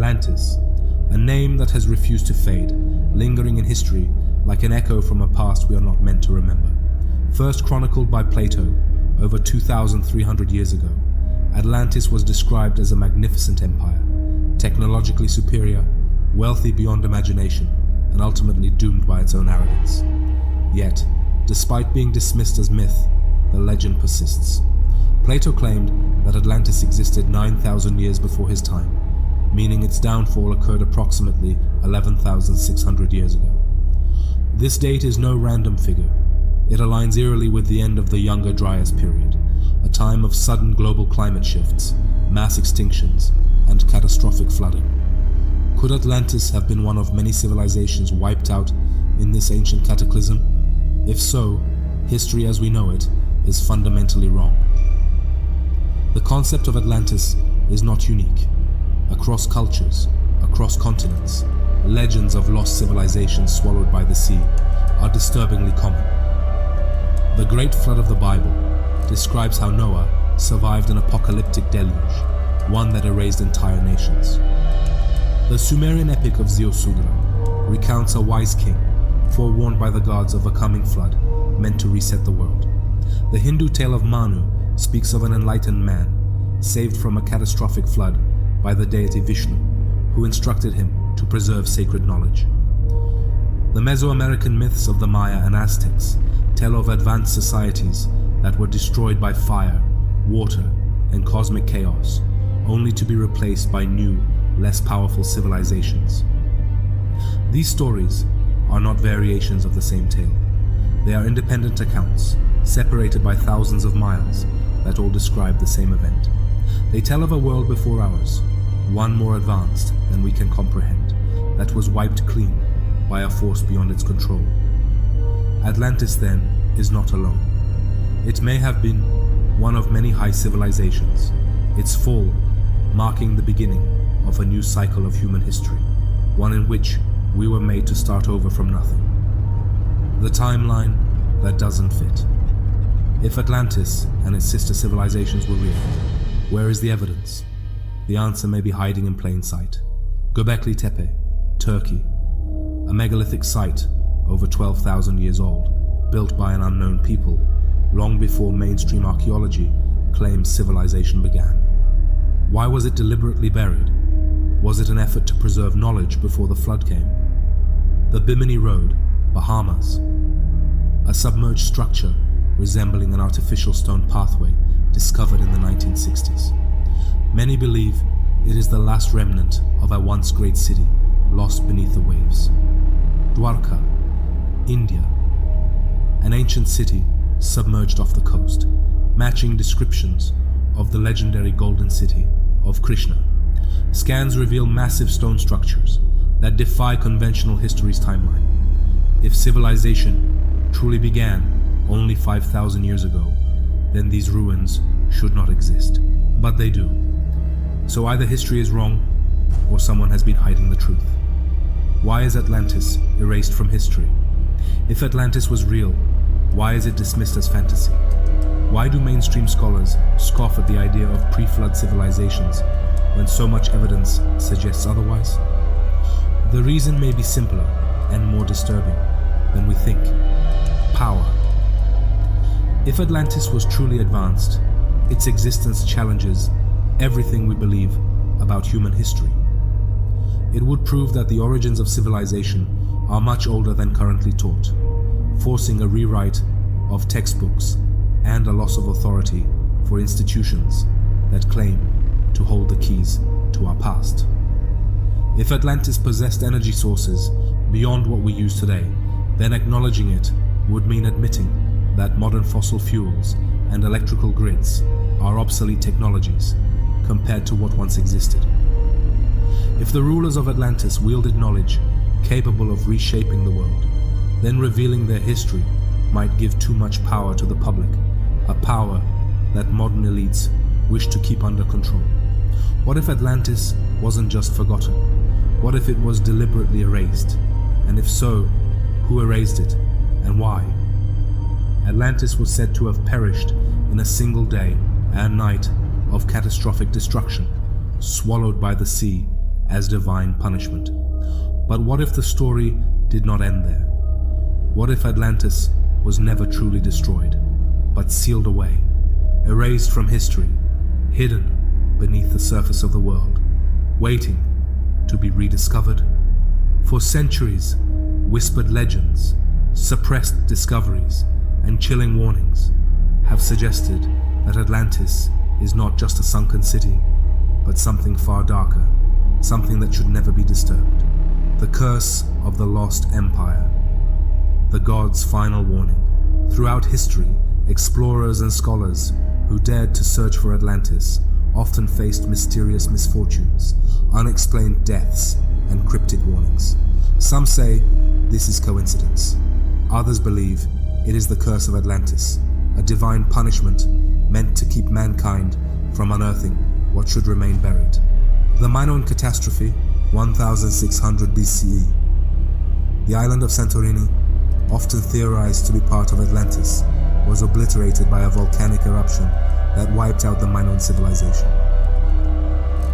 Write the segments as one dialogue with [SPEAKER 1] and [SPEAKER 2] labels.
[SPEAKER 1] Atlantis, a name that has refused to fade, lingering in history like an echo from a past we are not meant to remember. First chronicled by Plato over 2,300 years ago, Atlantis was described as a magnificent empire, technologically superior, wealthy beyond imagination, and ultimately doomed by its own arrogance. Yet, despite being dismissed as myth, the legend persists. Plato claimed that Atlantis existed 9,000 years before his time, meaning its downfall occurred approximately 11,600 years ago. This date is no random figure. It aligns eerily with the end of the Younger Dryas period, a time of sudden global climate shifts, mass extinctions, and catastrophic flooding. Could Atlantis have been one of many civilizations wiped out in this ancient cataclysm? If so, history as we know it is fundamentally wrong. The concept of Atlantis is not unique. Across cultures, across continents, legends of lost civilizations swallowed by the sea are disturbingly common. The Great Flood of the Bible describes how Noah survived an apocalyptic deluge, one that erased entire nations. The Sumerian epic of Ziusudra recounts a wise king, forewarned by the gods of a coming flood meant to reset the world. The Hindu tale of Manu speaks of an enlightened man, saved from a catastrophic flood by the deity Vishnu, who instructed him to preserve sacred knowledge. The Mesoamerican myths of the Maya and Aztecs tell of advanced societies that were destroyed by fire, water, and cosmic chaos, only to be replaced by new, less powerful civilizations. These stories are not variations of the same tale. They are independent accounts, separated by thousands of miles, that all describe the same event. They tell of a world before ours, one more advanced than we can comprehend, that was wiped clean by a force beyond its control. Atlantis, then, is not alone. It may have been one of many high civilizations, its fall marking the beginning of a new cycle of human history, one in which we were made to start over from nothing. The timeline that doesn't fit. If Atlantis and its sister civilizations were real, where is the evidence? The answer may be hiding in plain sight. Göbekli Tepe, Turkey, a megalithic site over 12,000 years old, built by an unknown people, long before mainstream archaeology claims civilization began. Why was it deliberately buried? Was it an effort to preserve knowledge before the flood came? The Bimini Road, Bahamas, a submerged structure resembling an artificial stone pathway discovered in the 1960s. Many believe it is the last remnant of a once great city lost beneath the waves. Dwarka, India, an ancient city submerged off the coast, matching descriptions of the legendary golden city of Krishna. Scans reveal massive stone structures that defy conventional history's timeline. If civilization truly began only 5,000 years ago, then these ruins should not exist. But they do. So either history is wrong, or someone has been hiding the truth. Why is Atlantis erased from history? If Atlantis was real, why is it dismissed as fantasy? Why do mainstream scholars scoff at the idea of pre-flood civilizations when so much evidence suggests otherwise? The reason may be simpler and more disturbing than we think. Power. If Atlantis was truly advanced, its existence challenges everything we believe about human history. It would prove that the origins of civilization are much older than currently taught, forcing a rewrite of textbooks and a loss of authority for institutions that claim to hold the keys to our past. If Atlantis possessed energy sources beyond what we use today, then acknowledging it would mean admitting that modern fossil fuels and electrical grids are obsolete technologies compared to what once existed. If the rulers of Atlantis wielded knowledge capable of reshaping the world, then revealing their history might give too much power to the public, a power that modern elites wish to keep under control. What if Atlantis wasn't just forgotten? What if it was deliberately erased? And if so, who erased it and why? Atlantis was said to have perished in a single day and night of catastrophic destruction, swallowed by the sea as divine punishment. But what if the story did not end there? What if Atlantis was never truly destroyed, but sealed away, erased from history, hidden beneath the surface of the world, waiting to be rediscovered? For centuries, whispered legends, suppressed discoveries, and chilling warnings have suggested that Atlantis is not just a sunken city, but something far darker, something that should never be disturbed. The curse of the lost empire, the gods' final warning. Throughout history, explorers and scholars who dared to search for Atlantis often faced mysterious misfortunes, unexplained deaths, and cryptic warnings. Some say this is coincidence. Others believe it is the curse of Atlantis, a divine punishment meant to keep mankind from unearthing what should remain buried. The Minoan catastrophe, 1600 BCE. The island of Santorini, often theorized to be part of Atlantis, was obliterated by a volcanic eruption that wiped out the Minoan civilization.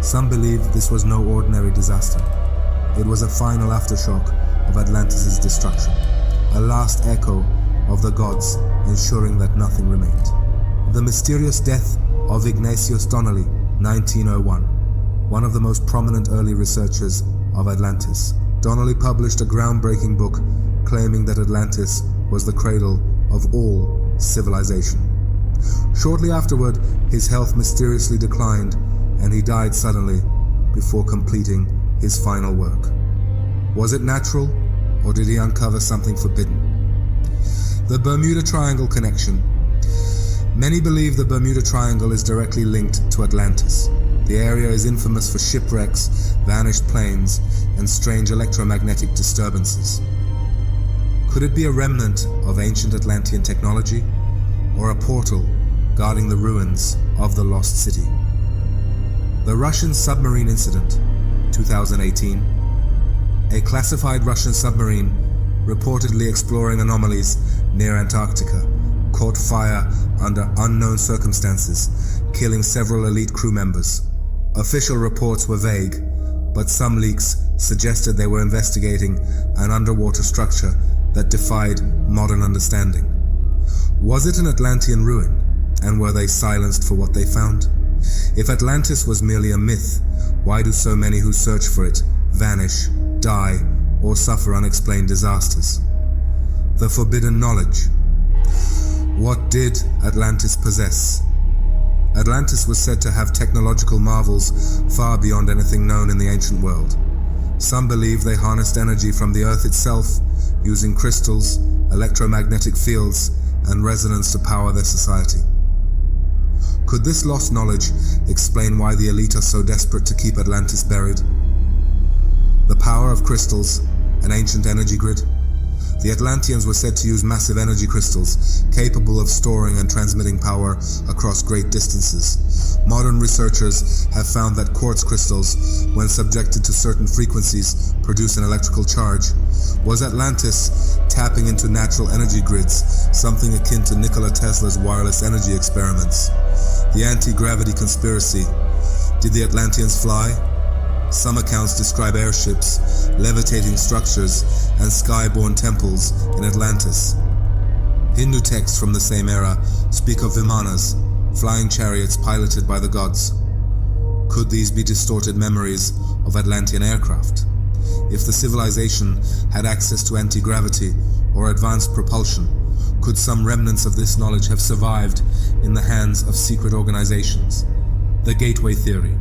[SPEAKER 1] Some believe this was no ordinary disaster. It was a final aftershock of Atlantis' destruction, a last echo of the gods ensuring that nothing remained. The mysterious death of Ignatius Donnelly, 1901, one of the most prominent early researchers of Atlantis. Donnelly published a groundbreaking book claiming that Atlantis was the cradle of all civilization. Shortly afterward, his health mysteriously declined and he died suddenly before completing his final work. Was it natural, or did he uncover something forbidden? The Bermuda Triangle connection. Many believe the Bermuda Triangle is directly linked to Atlantis. The area is infamous for shipwrecks, vanished planes, and strange electromagnetic disturbances. Could it be a remnant of ancient Atlantean technology, or a portal guarding the ruins of the lost city? The Russian submarine incident, 2018. A classified Russian submarine, reportedly exploring anomalies near Antarctica, caught fire under unknown circumstances, killing several elite crew members. Official reports were vague, but some leaks suggested they were investigating an underwater structure that defied modern understanding. Was it an Atlantean ruin, and were they silenced for what they found? If Atlantis was merely a myth, why do so many who search for it vanish, die, or suffer unexplained disasters? The forbidden knowledge. What did Atlantis possess? Atlantis was said to have technological marvels far beyond anything known in the ancient world. Some believe they harnessed energy from the earth itself, using crystals, electromagnetic fields, and resonance to power their society. Could this lost knowledge explain why the elite are so desperate to keep Atlantis buried? The power of crystals, an ancient energy grid. The Atlanteans were said to use massive energy crystals, capable of storing and transmitting power across great distances. Modern researchers have found that quartz crystals, when subjected to certain frequencies, produce an electrical charge. Was Atlantis tapping into natural energy grids, something akin to Nikola Tesla's wireless energy experiments? The anti-gravity conspiracy. Did the Atlanteans fly? Some accounts describe airships, levitating structures, and sky-borne temples in Atlantis. Hindu texts from the same era speak of vimanas, flying chariots piloted by the gods. Could these be distorted memories of Atlantean aircraft? If the civilization had access to anti-gravity or advanced propulsion, could some remnants of this knowledge have survived in the hands of secret organizations? The Gateway Theory.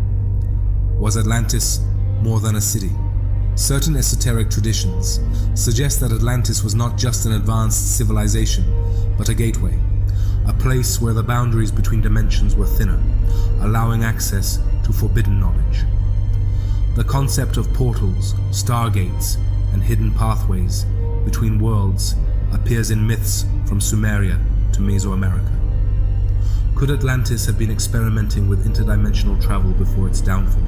[SPEAKER 1] Was Atlantis more than a city? Certain esoteric traditions suggest that Atlantis was not just an advanced civilization, but a gateway, a place where the boundaries between dimensions were thinner, allowing access to forbidden knowledge. The concept of portals, stargates, and hidden pathways between worlds appears in myths from Sumeria to Mesoamerica. Could Atlantis have been experimenting with interdimensional travel before its downfall?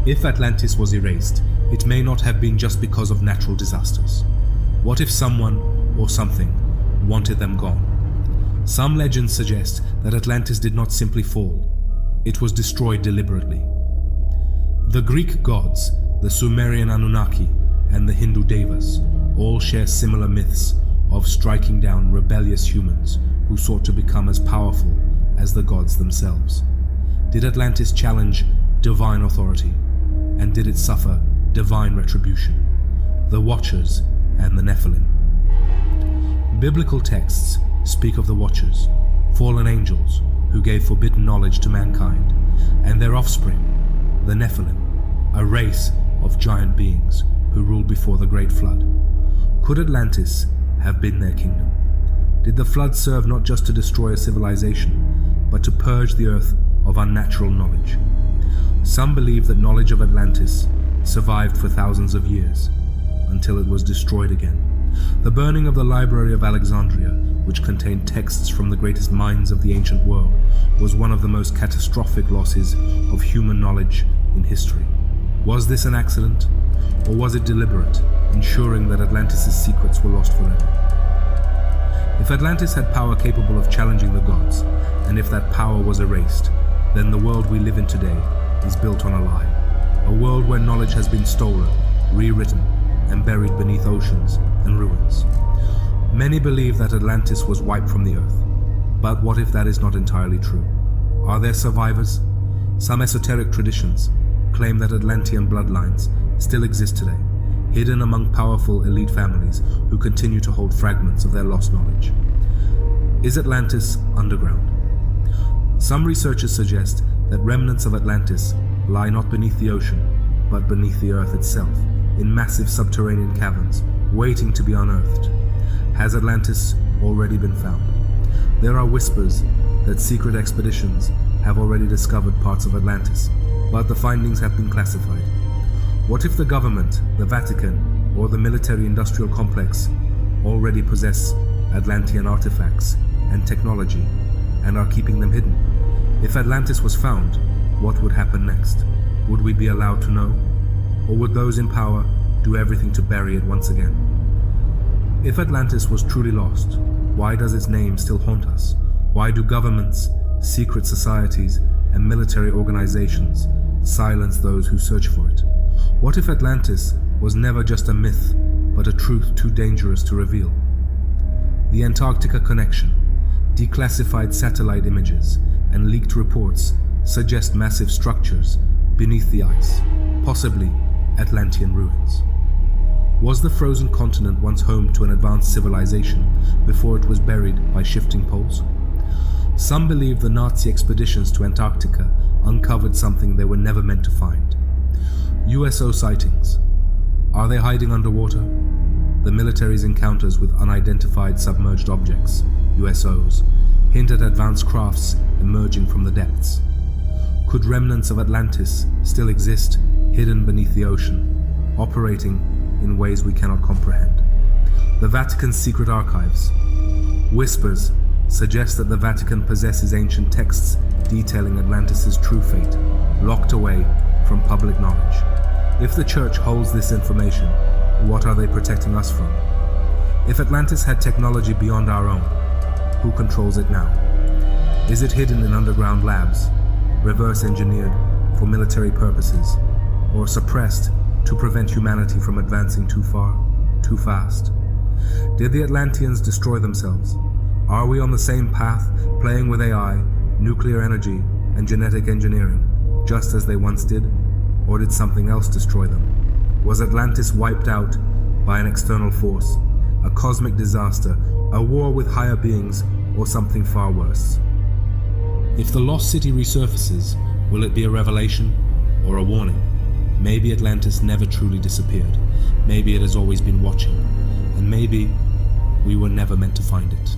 [SPEAKER 1] If Atlantis was erased, it may not have been just because of natural disasters. What if someone, or something, wanted them gone? Some legends suggest that Atlantis did not simply fall. It was destroyed deliberately. The Greek gods, the Sumerian Anunnaki, and the Hindu Devas all share similar myths of striking down rebellious humans who sought to become as powerful as the gods themselves. Did Atlantis challenge divine authority? And did it suffer divine retribution? The Watchers and the Nephilim. Biblical texts speak of the Watchers, fallen angels who gave forbidden knowledge to mankind, and their offspring, the Nephilim, a race of giant beings who ruled before the Great Flood. Could Atlantis have been their kingdom? Did the flood serve not just to destroy a civilization, but to purge the earth of unnatural knowledge? Some believe that knowledge of Atlantis survived for thousands of years, until it was destroyed again. The burning of the Library of Alexandria, which contained texts from the greatest minds of the ancient world, was one of the most catastrophic losses of human knowledge in history. Was this an accident, or was it deliberate, ensuring that Atlantis' secrets were lost forever? If Atlantis had power capable of challenging the gods, and if that power was erased, then the world we live in today is built on a lie. A world where knowledge has been stolen, rewritten, and buried beneath oceans and ruins. Many believe that Atlantis was wiped from the earth, but what if that is not entirely true? Are there survivors? Some esoteric traditions claim that Atlantean bloodlines still exist today, hidden among powerful elite families who continue to hold fragments of their lost knowledge. Is Atlantis underground? Some researchers suggest that remnants of Atlantis lie not beneath the ocean, but beneath the earth itself, in massive subterranean caverns, waiting to be unearthed. Has Atlantis already been found? There are whispers that secret expeditions have already discovered parts of Atlantis, but the findings have been classified. What if the government, the Vatican, or the military-industrial complex already possess Atlantean artifacts and technology and are keeping them hidden? If Atlantis was found, what would happen next? Would we be allowed to know? Or would those in power do everything to bury it once again? If Atlantis was truly lost, why does its name still haunt us? Why do governments, secret societies, and military organizations silence those who search for it? What if Atlantis was never just a myth, but a truth too dangerous to reveal? The Antarctica connection, declassified satellite images, and leaked reports suggest massive structures beneath the ice, possibly Atlantean ruins. Was the frozen continent once home to an advanced civilization before it was buried by shifting poles? Some believe the Nazi expeditions to Antarctica uncovered something they were never meant to find. USO sightings. Are they hiding underwater? The military's encounters with unidentified submerged objects, USOs, hint at advanced crafts emerging from the depths. Could remnants of Atlantis still exist, hidden beneath the ocean, operating in ways we cannot comprehend? The Vatican's secret archives. Whispers suggest that the Vatican possesses ancient texts detailing Atlantis' true fate, locked away from public knowledge. If the Church holds this information, what are they protecting us from? If Atlantis had technology beyond our own, who controls it now? Is it hidden in underground labs, reverse engineered for military purposes, or suppressed to prevent humanity from advancing too far, too fast? Did the Atlanteans destroy themselves? Are we on the same path, playing with AI, nuclear energy, and genetic engineering, just as they once did? Or did something else destroy them? Was Atlantis wiped out by an external force, a cosmic disaster, a war with higher beings, or something far worse? If the lost city resurfaces, will it be a revelation or a warning? Maybe Atlantis never truly disappeared. Maybe it has always been watching. And maybe we were never meant to find it.